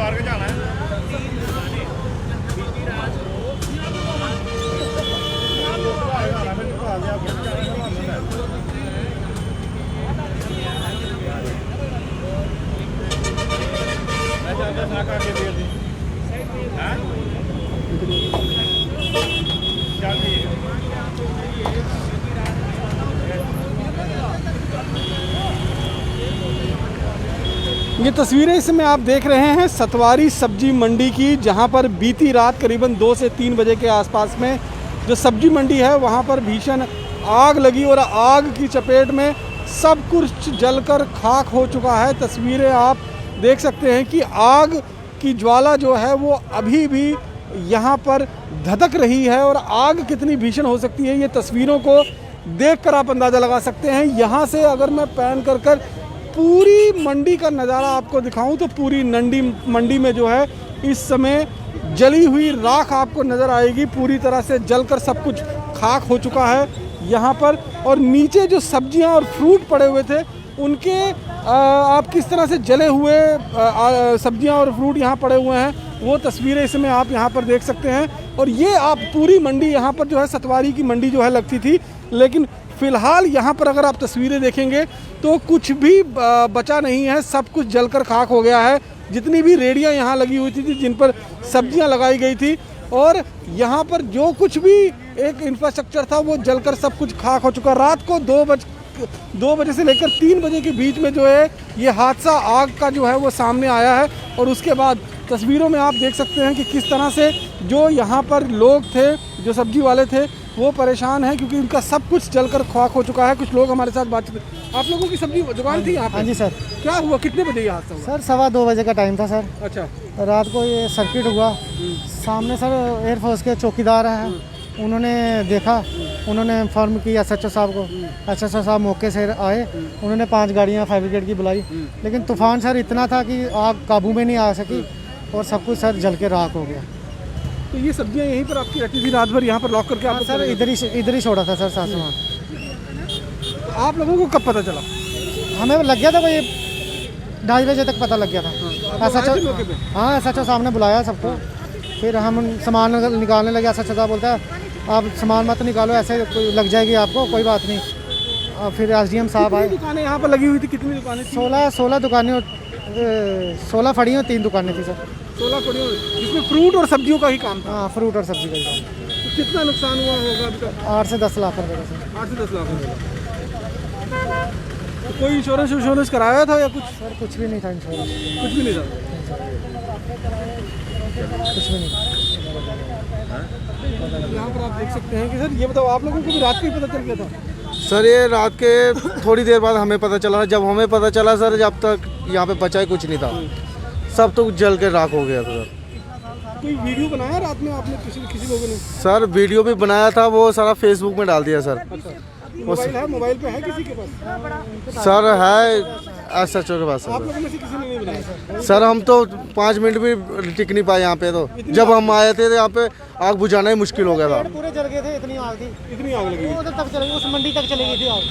मार के जाना है। ये तस्वीरें इस समय आप देख रहे हैं सतवारी सब्जी मंडी की, जहां पर बीती रात करीबन 2 से 3 बजे के आसपास में जो सब्जी मंडी है वहां पर भीषण आग लगी और आग की चपेट में सब कुछ जलकर खाक हो चुका है। तस्वीरें आप देख सकते हैं कि आग की ज्वाला जो है वो अभी भी यहाँ पर धधक रही है और आग कितनी भीषण हो सकती है ये तस्वीरों को देखकर आप अंदाज़ा लगा सकते हैं। यहाँ से अगर मैं पैन कर पूरी मंडी का नज़ारा आपको दिखाऊं तो पूरी मंडी में जो है इस समय जली हुई राख आपको नज़र आएगी। पूरी तरह से जलकर सब कुछ खाक हो चुका है यहाँ पर। और नीचे जो सब्जियां और फ्रूट पड़े हुए थे उनके आप किस तरह से जले हुए सब्जियां और फ्रूट यहाँ पड़े हुए हैं वो तस्वीरें इसमें आप यहाँ पर देख सकते हैं। और ये आप पूरी मंडी यहाँ पर जो है सतवारी की मंडी जो है लगती थी, लेकिन फ़िलहाल यहाँ पर अगर आप तस्वीरें देखेंगे तो कुछ भी बचा नहीं है, सब कुछ जलकर खाक हो गया है। जितनी भी रेहड़ियाँ यहाँ लगी हुई थी जिन पर सब्जियाँ लगाई गई थी और यहाँ पर जो कुछ भी एक इंफ्रास्ट्रक्चर था वो जलकर सब कुछ खाक हो चुका। रात को 2 बजे से लेकर 3 बजे के बीच में जो है ये हादसा आग का जो है वो सामने आया है। और उसके बाद तस्वीरों में आप देख सकते हैं कि किस तरह से जो यहाँ पर लोग थे, जो सब्जी वाले थे, वो परेशान हैं क्योंकि उनका सब कुछ जलकर खाक हो चुका है। कुछ लोग हमारे साथ बातचीत। आप लोगों की सब्जी दुकान थी यहाँ पे? हाँ जी सर। क्या हुआ, कितने बजे ये हादसा हुआ? सर 2:15 बजे का टाइम था सर। अच्छा। रात को ये सर्किट हुआ। सामने सर एयरफोर्स के चौकीदार हैं, उन्होंने देखा, उन्होंने इन्फॉर्म किया SHO साहब को। SHO साहब मौके से आए, उन्होंने 5 गाड़ियाँ फायर ब्रिगेड की बुलाई, लेकिन तूफान सर इतना था कि आग काबू में नहीं आ सकी और सब कुछ सर जल के राख हो गया। तो ये सब्जियां यहीं पर आपकी रहती थी रात भर यहाँ पर लॉक करके? आप सर इधर ही छोड़ा था सर साथ में। तो आप लोगों को कब पता चला? हमें लग गया था भाई 2:30 बजे तक पता लग गया था। SHO साहब ने बुलाया सबको, फिर हम सामान निकालने लगे। SHO साहब बोलता है आप सामान मत निकालो, ऐसे लग जाएगी आपको, कोई बात नहीं। फिर SDM साहब आए। दुकानें यहाँ पर लगी हुई थी? कितनी दुकानें थी? 16 दुकानें, 16 फड़ी और 3 दुकानें थी सर। 16 फड़ी, जिसमें फ्रूट और सब्जियों का ही काम था? हाँ, फ्रूट और सब्जी का ही काम। तो कितना नुकसान हुआ होगा अभी तक? 8 से 10 लाख रुपये का सर। 8 से 10 लाख रुपये। तो कोई इंश्योरेंस कराया था या कुछ? सर कुछ भी नहीं था इंश्योरेंस। कुछ भी नहीं था? कुछ भी नहीं। यहाँ पर आप देख सकते हैं कि सर ये बताओ, आप लोगों को भी रात को ही पता चल गया था? सर ये रात के थोड़ी देर बाद हमें पता चला। जब हमें पता चला सर, जब तक यहाँ पे बचा ही कुछ नहीं था, सब तो जल के राख हो गया था सर। कोई वीडियो बनाया रात में आपने किसी लोगों ने? सर वीडियो भी बनाया था, वो सारा फेसबुक में डाल दिया सर। मोबाइल पे है किसी के पास? सर है SHO के पास। आप लोगों में से किसी ने नहीं बनाया? सर हम तो 5 मिनट भी टिक नहीं पाए यहाँ पे। तो जब हम आए थे यहाँ पे आग बुझाना ही मुश्किल हो गया था। पूरे जल गए थे, इतनी आग थी। इतनी आग लगी? उधर तक चली, उस मंडी तक चली गई थी आग।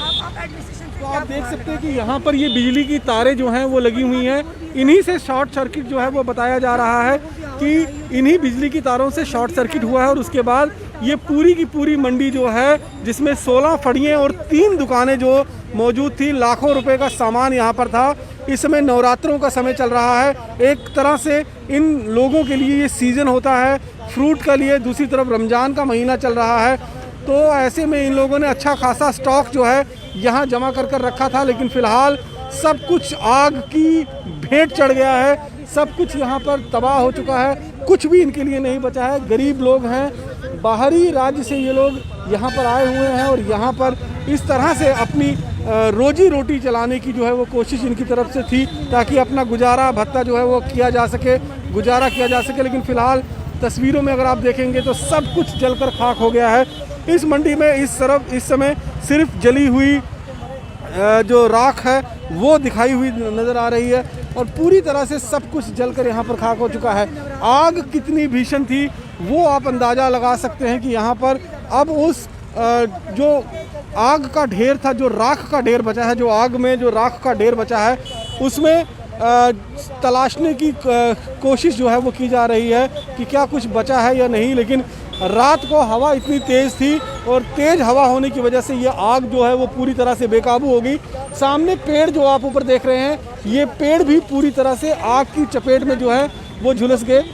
तो आप देख सकते हैं कि यहाँ पर ये बिजली की तारें जो हैं वो लगी हुई हैं। इन्हीं से शॉर्ट सर्किट जो है वो बताया जा रहा है कि इन्हीं बिजली की तारों से शॉर्ट सर्किट हुआ है। और उसके बाद ये पूरी की पूरी मंडी जो है, जिसमें 16 फड़ियाँ और 3 दुकानें जो मौजूद थी, लाखों रुपए का सामान यहाँ पर था। इस समय नवरात्रों का समय चल रहा है। एक तरह से इन लोगों के लिए ये सीज़न होता है फ्रूट का लिए, दूसरी तरफ रमज़ान का महीना चल रहा है। तो ऐसे में इन लोगों ने अच्छा खासा स्टॉक जो है यहाँ जमा कर रखा था, लेकिन फ़िलहाल सब कुछ आग की भेंट चढ़ गया है। सब कुछ यहाँ पर तबाह हो चुका है, कुछ भी इनके लिए नहीं बचा है। गरीब लोग हैं, बाहरी राज्य से ये लोग यहाँ पर आए हुए हैं और यहाँ पर इस तरह से अपनी रोजी रोटी चलाने की जो है वो कोशिश इनकी तरफ से थी, ताकि अपना गुजारा भत्ता जो है वो किया जा सके, गुजारा किया जा सके। लेकिन फ़िलहाल तस्वीरों में अगर आप देखेंगे तो सब कुछ जलकर खाक हो गया है। इस मंडी में इस समय सिर्फ जली हुई जो राख है वो दिखाई हुई नज़र आ रही है और पूरी तरह से सब कुछ जलकर यहाँ पर खाक हो चुका है। आग कितनी भीषण थी वो आप अंदाज़ा लगा सकते हैं कि यहाँ पर अब उस जो आग का ढेर था, जो राख का ढेर बचा है, जो आग में जो राख का ढेर बचा है, उसमें तलाशने की कोशिश जो है वो की जा रही है कि क्या कुछ बचा है या नहीं, लेकिन रात को हवा इतनी तेज़ थी और तेज़ हवा होने की वजह से ये आग जो है वो पूरी तरह से बेकाबू हो गई। सामने पेड़ जो आप ऊपर देख रहे हैं, ये पेड़ भी पूरी तरह से आग की चपेट में जो है वो झुलस गए।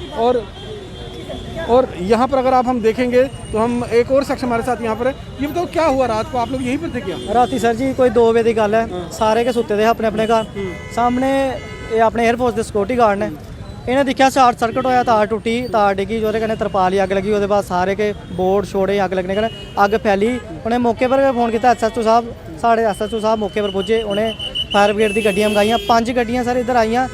और यहाँ पर अगर हम देखेंगे तो हम एक और शख्स हमारे साथ यहाँ पर है। ये बताओ क्या हुआ रात को, आप लोग यहीं पर थे क्या? राती सर जी कोई 2 बजे की गल है, सारे के सुते थे अपने अपने घर। सामने ये अपने एयरफोर्स के सिक्योरिटी गार्ड ने इन्हें देखा शॉर्ट सर्किट होया, तार टुटी, तार डिगी, जो तरपाली अग लगी, वो बाद सारे के बोर्ड छोड़े अग लगने कन्नै अग फैली। उन्हें मौके पर फोन किया SHO साहब, साढ़े SHO साहब मौके पर पुज्जे। उन्हें फायर ब्रिगेड की गड्डियां मंगाइयां, 5 गड्डियां सर इधर आईयां,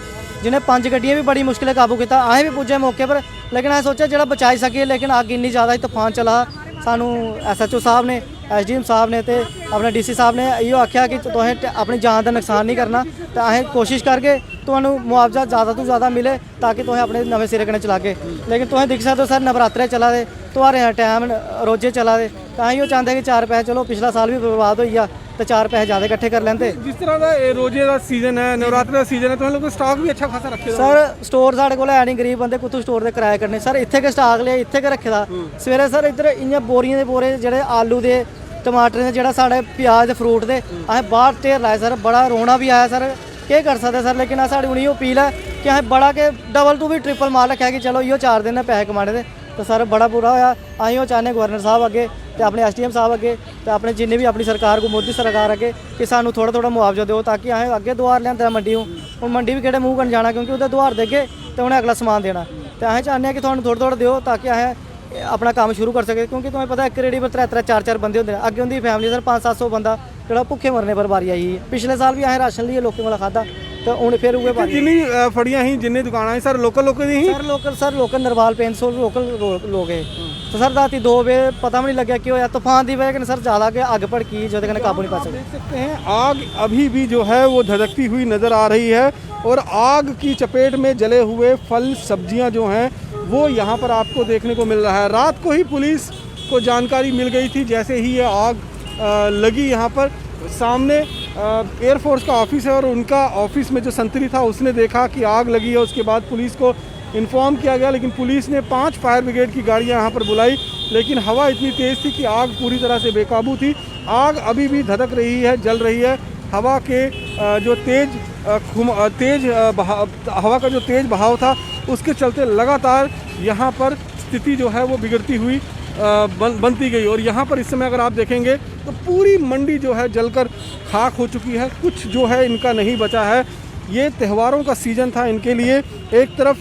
जिन्हें 5 गड्डियां भी बड़ी मुश्किल काबू किया। असें भी पुज्जे मौके पर, लेकिन असें सोचा जो बचाई सके, लेकिन अग इन्नी ज़्यादा तूफान चला। सानू SHO साहब ने, SDM साहब ने ते अपने DC साहब ने इहो आख्या कि तुसें अपनी जान का नुकसान नहीं करना, तो असें कोशिश करके तुहानू मुआवजा ज़्यादा तो ज़्यादा मिले ताकि तुसें अपने नवे सिरे कन्नै चलागे। लेकिन तुसें दिक्खी सकदे हो सर नवरात्रे चला दे, त्योहारें दा टाइम, रोजे चला दे, तो असीं चाहते कि 4 पैसे, चलो पिछला साल भी बर्बाद होई गया तो 4 पैसे ज़्यादा इकट्ठे कर लेंदे। जिस तरह का रोजे का सीजन है, नवरात्रे का सीजन है, तो हम लोग स्टॉक भी अच्छा खासा रखे सर। स्टोर साढ़े कोल है नहीं, गरीब बंदे कुत्थों स्टोर दे किराए करने सर, इत्थे के स्टॉक ले इत्थे के रखे दा। सवेरे सर इधर इ'यां बोरियां दे बोरे जेह्ड़े आलू दे, टमाटर दे, जेह्ड़ा साढ़े प्याज दे, फ्रूट दे, असें बाहर ढेर लाए सर। बड़ा रोना भी आया सर, केह् कर सकदे सर, लेकिन साढ़ी उ'नें अपील है कि असें बड़ा के डबल टू भी ट्रिपल माल रखेआ कि चलो इहो 4 दिन पैसे कमाने दे। तो सर बड़ा बुरा होया। असीं ओह् चाहने गवर्नर साहब अगे ते अपने SDM साहब अगे ते अपने जिन्ने भी अपनी सरकार को, मोदी सरकार अगे, कि सानू थोड़ा थोड़ा मुआवजा दो ताकि असें अगे दुआर लिआंदा मंडी हूँ मंडी भी केह्ड़े मूँह कन्नै जाना, क्योंकि उधर दुआर देगे तो उन्हें अगला समान देना। तो असें चाहते कि थोड़ा थोड़ा थोड़ा दो ताकि असें अपना काम शुरू कर सके, क्योंकि तुम्हें पता है एक रेडी पर 3-3 4-4 बंदे होंगे। अगे उनकी फैमिली सर 500-700 बंदा जो भुखे मरने पर बारी आई। पिछले साल भी असें राशन लिए लोगों को खादा, तो हूँ फिर उए बारी। जिन्नी फड़ियां ही, जिन्नी दुकानां सर लोकल ही sir local Narwal paints local लोग है। तो सर राती 2 बजे पता भी नहीं लग्या कि होया, तूफान की वजह सर ज़्यादा के अग भड़की जो काबू नहीं पा सकते। देख सकते हैं आग अभी भी जो है वो धधकती हुई नज़र आ रही है, और आग की चपेट में जले हुए फल सब्जियां जो हैं वो यहाँ पर आपको देखने को मिल रहा है। रात को ही पुलिस को जानकारी मिल गई थी, जैसे ही ये आग लगी यहाँ पर। सामने एयरफोर्स का ऑफिस है और उनका ऑफिस में जो संतरी था उसने देखा कि आग लगी है। उसके बाद पुलिस को इन्फॉर्म किया गया, लेकिन पुलिस ने 5 फायर ब्रिगेड की गाड़ियां यहाँ पर बुलाई, लेकिन हवा इतनी तेज़ थी कि आग पूरी तरह से बेकाबू थी। आग अभी भी धधक रही है, जल रही है। हवा के जो हवा का जो तेज़ बहाव था उसके चलते लगातार यहाँ पर स्थिति जो है वो बिगड़ती हुई बनती गई। और यहाँ पर इस समय अगर आप देखेंगे तो पूरी मंडी जो है जलकर खाक हो चुकी है, कुछ जो है इनका नहीं बचा है। ये त्योहारों का सीज़न था इनके लिए। एक तरफ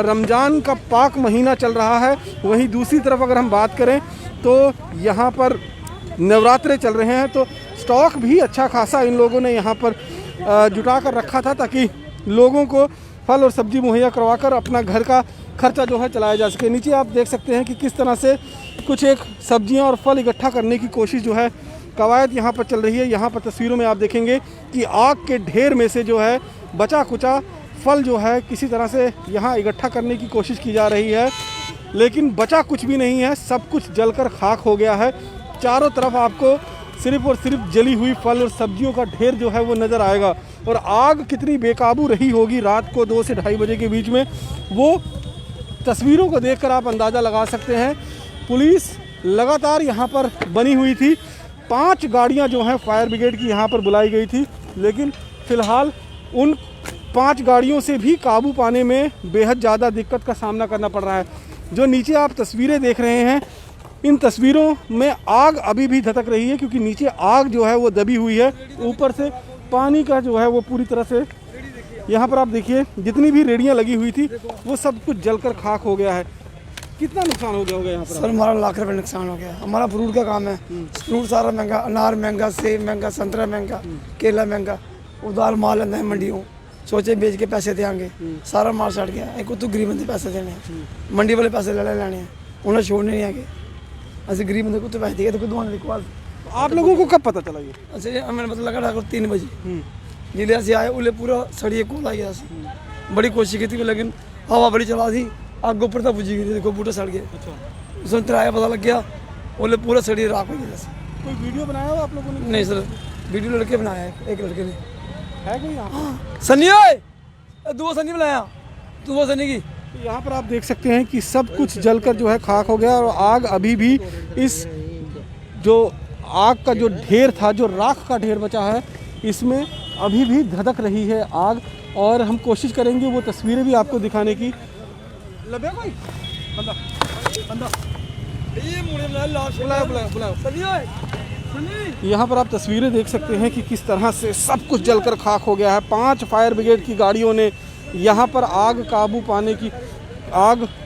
रमज़ान का पाक महीना चल रहा है, वहीं दूसरी तरफ अगर हम बात करें तो यहाँ पर नवरात्रे चल रहे हैं, तो स्टॉक भी अच्छा खासा इन लोगों ने यहाँ पर जुटा कर रखा था ताकि लोगों को फल और सब्जी मुहैया करवाकर अपना घर का खर्चा जो है चलाया जा सके। नीचे आप देख सकते हैं कि किस तरह से कुछ एक सब्जियां और फल इकट्ठा करने की कोशिश जो है कवायद यहाँ पर चल रही है। यहाँ पर तस्वीरों में आप देखेंगे कि आग के ढेर में से जो है बचा कुचा फल जो है किसी तरह से यहाँ इकट्ठा करने की कोशिश की जा रही है, लेकिन बचा कुछ भी नहीं है, सब कुछ जलकर खाक हो गया है। चारों तरफ आपको सिर्फ और सिर्फ जली हुई फल और सब्जियों का ढेर जो है वो नज़र आएगा। और आग कितनी बेकाबू रही होगी रात को 2 से 2:30 बजे के बीच में, वो तस्वीरों को देखकर आप अंदाज़ा लगा सकते हैं। पुलिस लगातार यहाँ पर बनी हुई थी, 5 गाड़ियाँ जो हैं फायर ब्रिगेड की यहाँ पर बुलाई गई थी, लेकिन फ़िलहाल उन 5 गाड़ियों से भी काबू पाने में बेहद ज़्यादा दिक्कत का सामना करना पड़ रहा है। जो नीचे आप तस्वीरें देख रहे हैं, इन तस्वीरों में आग अभी भी धधक रही है, क्योंकि नीचे आग जो है वो दबी हुई है, ऊपर से पानी का जो है वो पूरी तरह से, यहाँ पर आप देखिए जितनी भी रेडियाँ लगी हुई थी वो सब कुछ जलकर खाक हो गया है। कितना नुकसान हो गया होगा यहाँ पर? सर हमारा लाख रुपए नुकसान हो गया। हमारा फ्रूट का काम है, फ्रूट सारा महंगा, अनार महंगा, सेब महंगा, संतरा महंगा, केला महंगा, उधार माल लेना है मंडियों, सोचे बेच के पैसे देंगे, सारा माल सड़ गया। एक तो गरीब बंदे पैसे देने हैं, मंडी वाले पैसे ले लेने हैं, उन्हें छोड़ने नहीं आगे। ऐसे गरीब बंदे को तो पैसे दिए तो दुकान देखो। आप लोगों को कब पता चला ये? अच्छा मैंने पता लगा 3 बजे जिले से आए, उन्हें पूरा सड़िए कोल आई। बड़ी कोशिश की थी, लेकिन हवा बड़ी चला थी, आग ऊपर तक बुझी गई थी, देखो बूटा सड़ गया। उसमें तिराया पता लग गया, बोले पूरा सड़िए राख हो गया। कोई वीडियो बनाया हो आप लोगों ने? नहीं सर, वीडियो लड़के बनाया है, एक लड़के ने। है कोई यहाँ? सनी ओए दुआ से नहीं बुलाया, दुआ से नहीं की। यहाँ पर आप देख सकते हैं कि सब कुछ जलकर जो है खाक हो गया और आग अभी भी इस जो आग का जो ढेर था, जो राख का ढेर बचा है, इसमें अभी भी धधक रही है आग। और हम कोशिश करेंगे वो तस्वीरें भी आपको दिखाने की। लबे भाई बंदा बंदा ये मुड़े में लाश बुलाओ। यहाँ पर आप तस्वीरें देख सकते हैं कि किस तरह से सब कुछ जलकर खाक हो गया है। 5 फायर ब्रिगेड की गाड़ियों ने यहाँ पर आग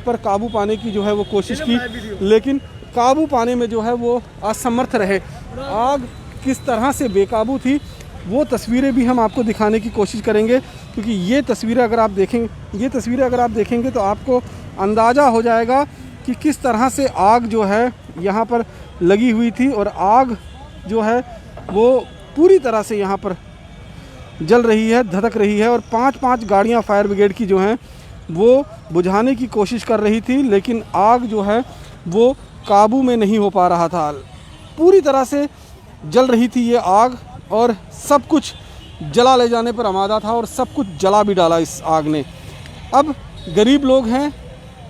पर काबू पाने की जो है वो कोशिश की, लेकिन काबू पाने में जो है वो असमर्थ रहे। आग किस तरह से बेकाबू थी वो तस्वीरें भी हम आपको दिखाने की कोशिश करेंगे, क्योंकि ये तस्वीरें अगर आप देखेंगे तो आपको अंदाज़ा हो जाएगा कि किस तरह से आग जो है यहाँ पर लगी हुई थी। और आग जो है वो पूरी तरह से यहाँ पर जल रही है, धधक रही है। और 5 गाड़ियाँ फायर ब्रिगेड की जो हैं वो बुझाने की कोशिश कर रही थी, लेकिन आग जो है वो काबू में नहीं हो पा रहा था। पूरी तरह से जल रही थी ये आग और सब कुछ जला ले जाने पर आमादा था और सब कुछ जला भी डाला इस आग ने। अब गरीब लोग हैं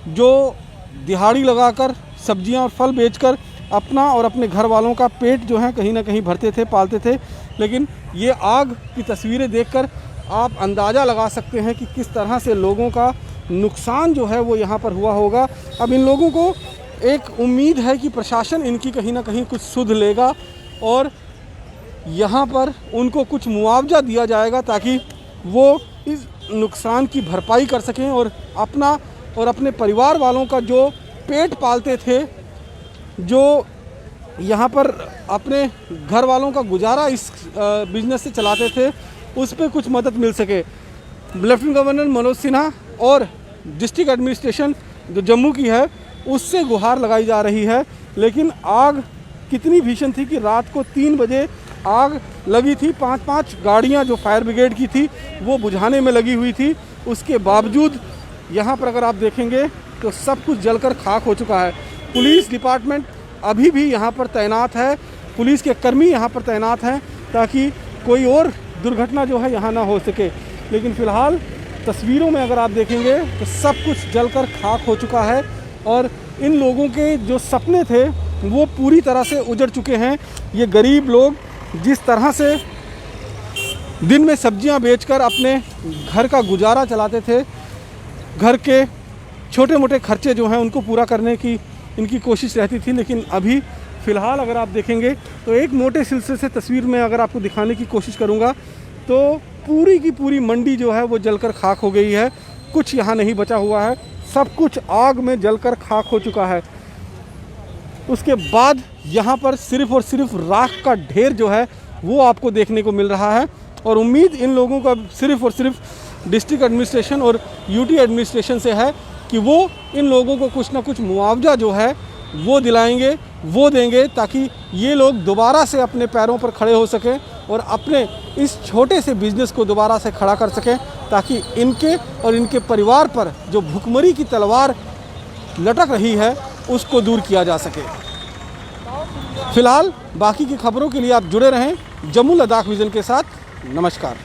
जो दिहाड़ी लगाकर सब्जियां और फल बेचकर अपना और अपने घर वालों का पेट जो है कहीं ना कहीं भरते थे, पालते थे, लेकिन ये आग की तस्वीरें देखकर आप अंदाज़ा लगा सकते हैं कि किस तरह से लोगों का नुकसान जो है वो यहाँ पर हुआ होगा। अब इन लोगों को एक उम्मीद है कि प्रशासन इनकी कहीं ना कहीं कुछ सुध लेगा और यहाँ पर उनको कुछ मुआवजा दिया जाएगा ताकि वो इस नुकसान की भरपाई कर सकें और अपना और अपने परिवार वालों का जो पेट पालते थे, जो यहाँ पर अपने घर वालों का गुजारा इस बिजनेस से चलाते थे, उस पर कुछ मदद मिल सके। लेफ्टिनेंट गवर्नर मनोज सिन्हा और डिस्ट्रिक्ट एडमिनिस्ट्रेशन जो जम्मू की है उससे गुहार लगाई जा रही है। लेकिन आग कितनी भीषण थी कि रात को 3 बजे आग लगी थी। 5 गाड़ियां जो फायर ब्रिगेड की थी वो बुझाने में लगी हुई थी। उसके बावजूद यहाँ पर अगर आप देखेंगे तो सब कुछ जलकर खाक हो चुका है। पुलिस डिपार्टमेंट अभी भी यहाँ पर तैनात है, पुलिस के कर्मी यहाँ पर तैनात हैं ताकि कोई और दुर्घटना जो है यहाँ ना हो सके। लेकिन फ़िलहाल तस्वीरों में अगर आप देखेंगे तो सब कुछ जलकर खाक हो चुका है और इन लोगों के जो सपने थे वो पूरी तरह से उजड़ चुके हैं। ये गरीब लोग जिस तरह से दिन में सब्जियां बेचकर अपने घर का गुजारा चलाते थे, घर के छोटे मोटे खर्चे जो हैं उनको पूरा करने की इनकी कोशिश रहती थी, लेकिन अभी फ़िलहाल अगर आप देखेंगे तो एक मोटे सिलसिले से तस्वीर में अगर आपको दिखाने की कोशिश करूंगा तो पूरी की पूरी मंडी जो है वो जलकर खाक हो गई है। कुछ यहाँ नहीं बचा हुआ है, सब कुछ आग में जलकर खाक हो चुका है। उसके बाद यहाँ पर सिर्फ़ और सिर्फ राख का ढेर जो है वो आपको देखने को मिल रहा है और उम्मीद इन लोगों का सिर्फ़ और सिर्फ डिस्ट्रिक्ट एडमिनिस्ट्रेशन और यूटी एडमिनिस्ट्रेशन से है कि वो इन लोगों को कुछ ना कुछ मुआवजा जो है वो दिलाएंगे, वो देंगे ताकि ये लोग दोबारा से अपने पैरों पर खड़े हो सकें और अपने इस छोटे से बिज़नेस को दोबारा से खड़ा कर सकें, ताकि इनके और इनके परिवार पर जो भुखमरी की तलवार लटक रही है उसको दूर किया जा सके। फिलहाल बाकी की खबरों के लिए आप जुड़े रहें जम्मू लद्दाख विज़न के साथ। नमस्कार।